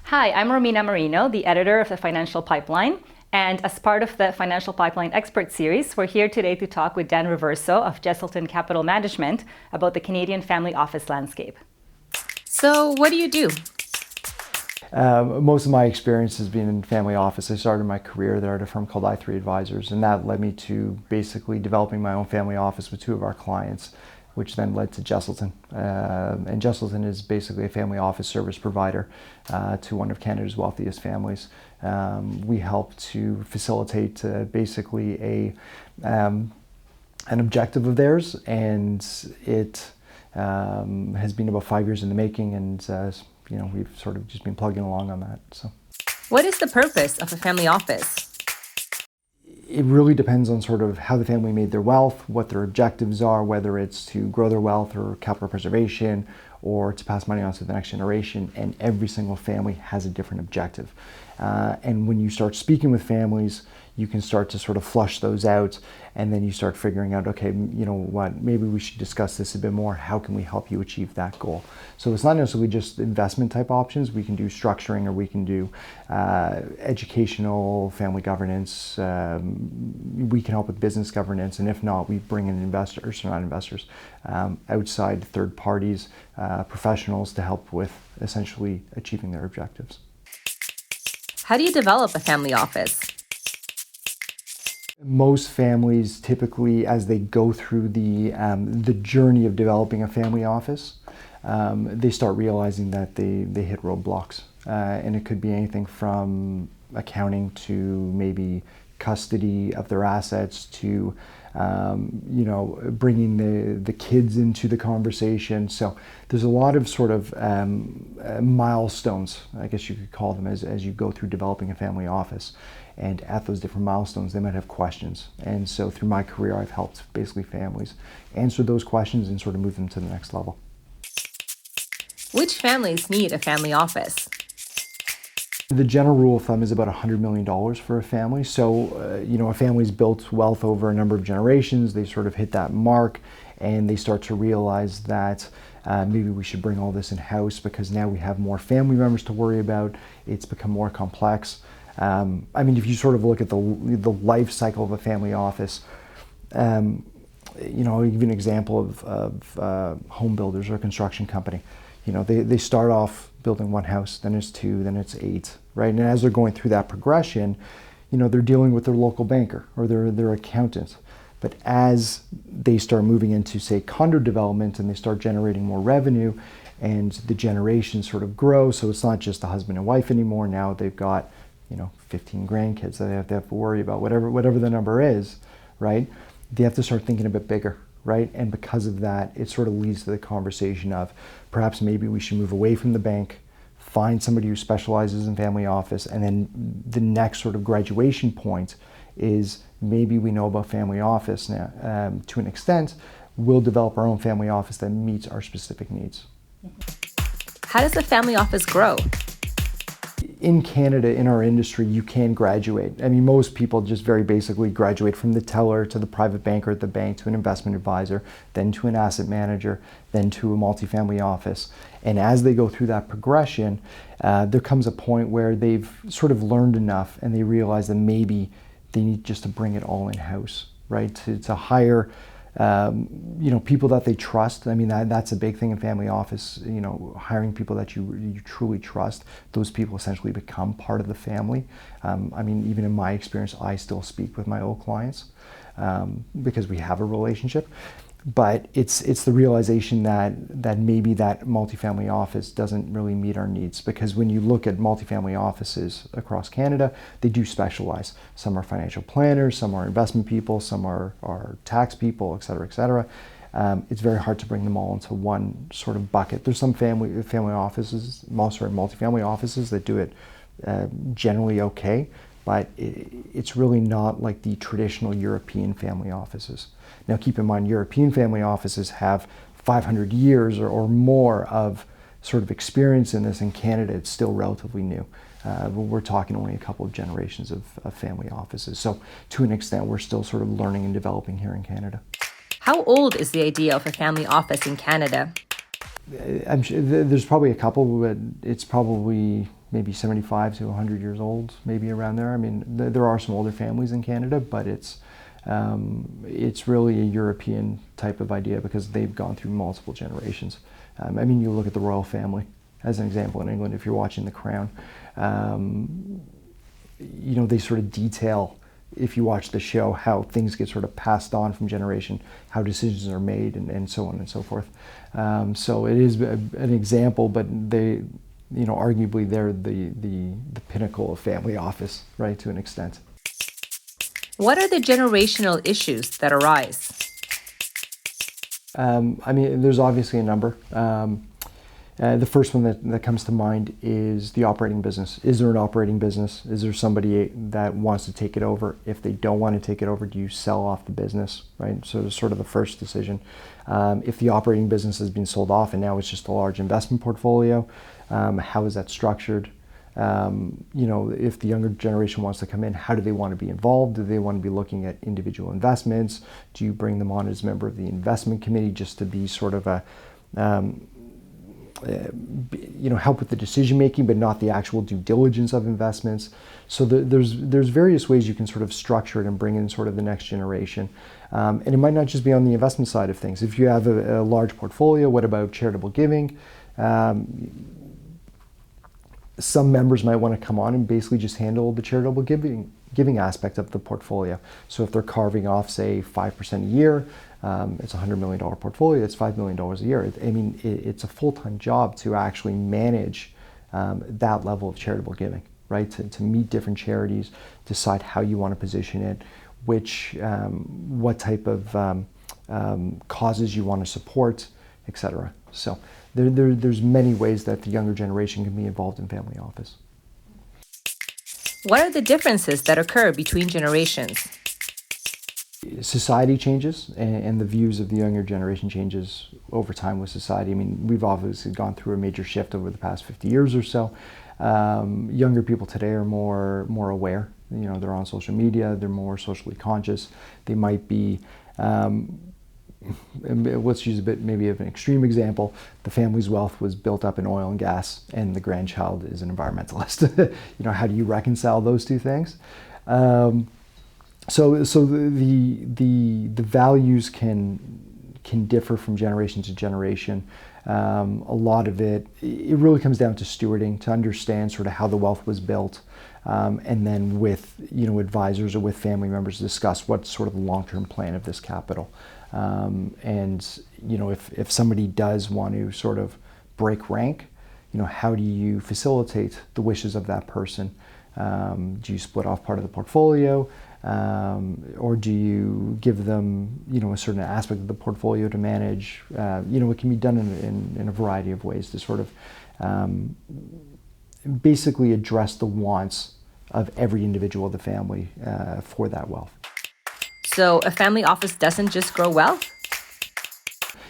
Hi, I'm Romina Marino, the editor of the Financial Pipeline. And as part of the Financial Pipeline Expert Series, we're here today to talk with Dan Riverso of Jesselton Captial Management about the Canadian family office landscape. So what do you do? Most of my experience has been in family office. I started my career there at a firm called i3 Advisors, and that led me to basically developing my own family office with two of our clients, which then led to Jesselton. And Jesselton is basically a family office service provider to one of Canada's wealthiest families. We help to facilitate basically an objective of theirs, and it has been about 5 years in the making, and we've sort of just been plugging along on that. So, what is the purpose of a family office? It really depends on sort of how the family made their wealth, what their objectives are, whether it's to grow their wealth or capital preservation or to pass money on to the next generation. And every single family has a different objective. And when you start speaking with families, you can start to sort of flush those out, and then you start figuring out, okay, you know what, maybe we should discuss this a bit more. How can we help you achieve that goal? So it's not necessarily just investment type options. We can do structuring, or we can do educational, family governance. We can help with business governance, and if not, we bring in investors, or not investors, outside third parties, professionals to help with essentially achieving their objectives. How do you develop a family office? Most families typically, as they go through the journey of developing a family office, they start realizing that they hit roadblocks. And it could be anything from accounting to maybe custody of their assets to bringing the kids into the conversation. So there's a lot of sort of milestones, I guess you could call them, as you go through developing a family office. And at those different milestones, they might have questions. And so through my career, I've helped basically families answer those questions and sort of move them to the next level. Which families need a family office? The general rule of thumb is about $100 million for a family. So, a family's built wealth over a number of generations. They sort of hit that mark, and they start to realize that maybe we should bring all this in-house because now we have more family members to worry about. It's become more complex. If you sort of look at the life cycle of a family office, I'll give you an example of home builders or a construction company. They start off building one house, then it's two, then it's eight, right? And as they're going through that progression, they're dealing with their local banker or their accountant. But as they start moving into, say, condo development, and they start generating more revenue, and the generations sort of grow, so it's not just the husband and wife anymore. Now they've got 15 grandkids that they have to worry about, whatever the number is, right? They have to start thinking a bit bigger, right? And because of that, it sort of leads to the conversation of perhaps maybe we should move away from the bank, find somebody who specializes in family office, and then the next sort of graduation point is maybe we know about family office now to an extent. We'll develop our own family office that meets our specific needs. How does a family office grow? In Canada, in our industry, you can graduate. Most people just very basically graduate from the teller to the private banker at the bank to an investment advisor, then to an asset manager, then to a multifamily office. And as they go through that progression, there comes a point where they've sort of learned enough and they realize that maybe they need just to bring it all in-house, right? To hire people that they trust. That's a big thing in family office, hiring people that you truly trust. Those people essentially become part of the family. Even in my experience, I still speak with my old clients because we have a relationship. But it's the realization that maybe that multifamily office doesn't really meet our needs, because when you look at multifamily offices across Canada, they do specialize. Some are financial planners, some are investment people, some are tax people, et cetera, et cetera. It's very hard to bring them all into one sort of bucket. There's some multifamily offices that do it generally okay, but it's really not like the traditional European family offices. Now keep in mind, European family offices have 500 years or more of sort of experience in this. In Canada, it's still relatively new. We're talking only a couple of generations of family offices. So to an extent, we're still sort of learning and developing here in Canada. How old is the idea of a family office in Canada? I'm sure there's probably a couple, but it's probably maybe 75 to 100 years old, maybe around there. I mean, there are some older families in Canada, but it's really a European type of idea because they've gone through multiple generations. I mean, you look at the royal family as an example in England, if you're watching The Crown, you know, they sort of detail, if you watch the show, how things get sort of passed on from generation, how decisions are made, and so on and so forth. So it is an example, but they, you know, arguably they're the pinnacle of family office, right, to an extent. What are the generational issues that arise? I mean, there's obviously a number. The first one that comes to mind is the operating business. Is there an operating business? Is there somebody that wants to take it over? If they don't want to take it over, do you sell off the business, right? So it's sort of the first decision. If the operating business has been sold off and now it's just a large investment portfolio, how is that structured? You know, if the younger generation wants to come in, how do they want to be involved? Do they want to be looking at individual investments? Do you bring them on as a member of the investment committee just to be sort of a, you know, help with the decision making, but not the actual due diligence of investments? So there's various ways you can sort of structure it and bring in sort of the next generation. And it might not just be on the investment side of things. If you have a large portfolio, what about charitable giving? Some members might want to come on and basically just handle the charitable giving aspect of the portfolio. So if they're carving off, say, 5% a year, it's a $100 million portfolio, it's $5 million a year. I mean, it's a full-time job to actually manage that level of charitable giving, right? To meet different charities, decide how you want to position it, what type of causes you want to support, etc. So there's many ways that the younger generation can be involved in family office. What are the differences that occur between generations? Society changes and the views of the younger generation changes over time with society. I mean, we've obviously gone through a major shift over the past 50 years or so. Younger people today are more aware. You know, they're on social media, they're more socially conscious. They might be, let's use a bit maybe of an extreme example. The family's wealth was built up in oil and gas, and the grandchild is an environmentalist. You know, how do you reconcile those two things? So the values can differ from generation to generation. A lot of it really comes down to stewarding, to understand sort of how the wealth was built, and then with, you know, advisors or with family members discuss what's sort of the long-term plan of this capital. And, you know, if somebody does want to sort of break rank, you know, how do you facilitate the wishes of that person? Do you split off part of the portfolio? Or do you give them, you know, a certain aspect of the portfolio to manage? You know, it can be done in a variety of ways to sort of basically address the wants of every individual of the family for that wealth. So a family office doesn't just grow wealth?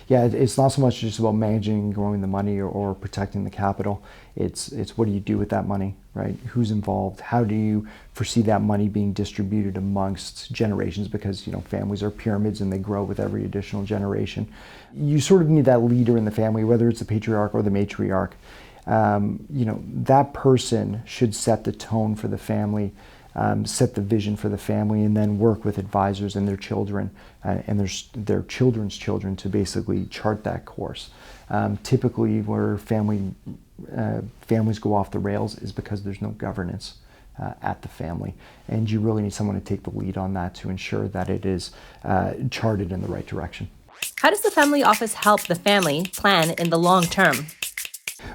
Yeah, it's not so much just about managing and growing the money or protecting the capital. It's what do you do with that money, right? Who's involved? How do you foresee that money being distributed amongst generations? Because, you know, families are pyramids and they grow with every additional generation. You sort of need that leader in the family, whether it's the patriarch or the matriarch. You know, that person should set the tone for the family, set the vision for the family, and then work with advisors and their children and their children's children to basically chart that course. Typically where families go off the rails is because there's no governance at the family, and you really need someone to take the lead on that to ensure that it is charted in the right direction. How does the family office help the family plan in the long term?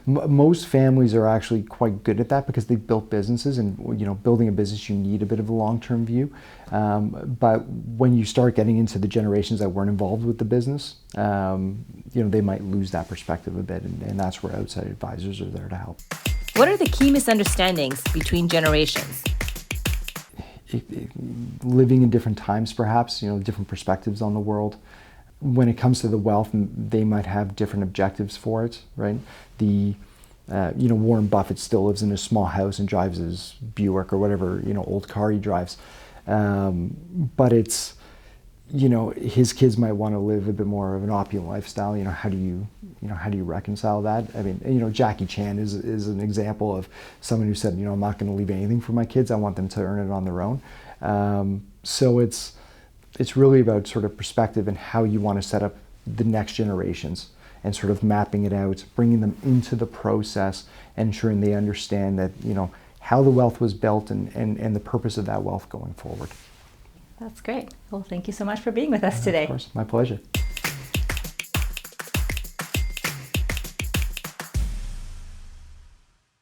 Most families are actually quite good at that because they've built businesses, and, you know, building a business, you need a bit of a long-term view. But when you start getting into the generations that weren't involved with the business, you know, they might lose that perspective a bit, and that's where outside advisors are there to help. What are the key misunderstandings between generations? Living in different times, perhaps, you know, different perspectives on the world. When it comes to the wealth, they might have different objectives for it, right? You know, Warren Buffett still lives in a small house and drives his Buick or whatever, you know, old car he drives. But it's, his kids might want to live a bit more of an opulent lifestyle. How do you reconcile that? I mean, Jackie Chan is an example of someone who said, I'm not going to leave anything for my kids. I want them to earn it on their own. So it's really about sort of perspective and how you want to set up the next generations and sort of mapping it out, bringing them into the process, ensuring they understand that, how the wealth was built and the purpose of that wealth going forward. That's great. Well, thank you so much for being with us today. Of course, my pleasure.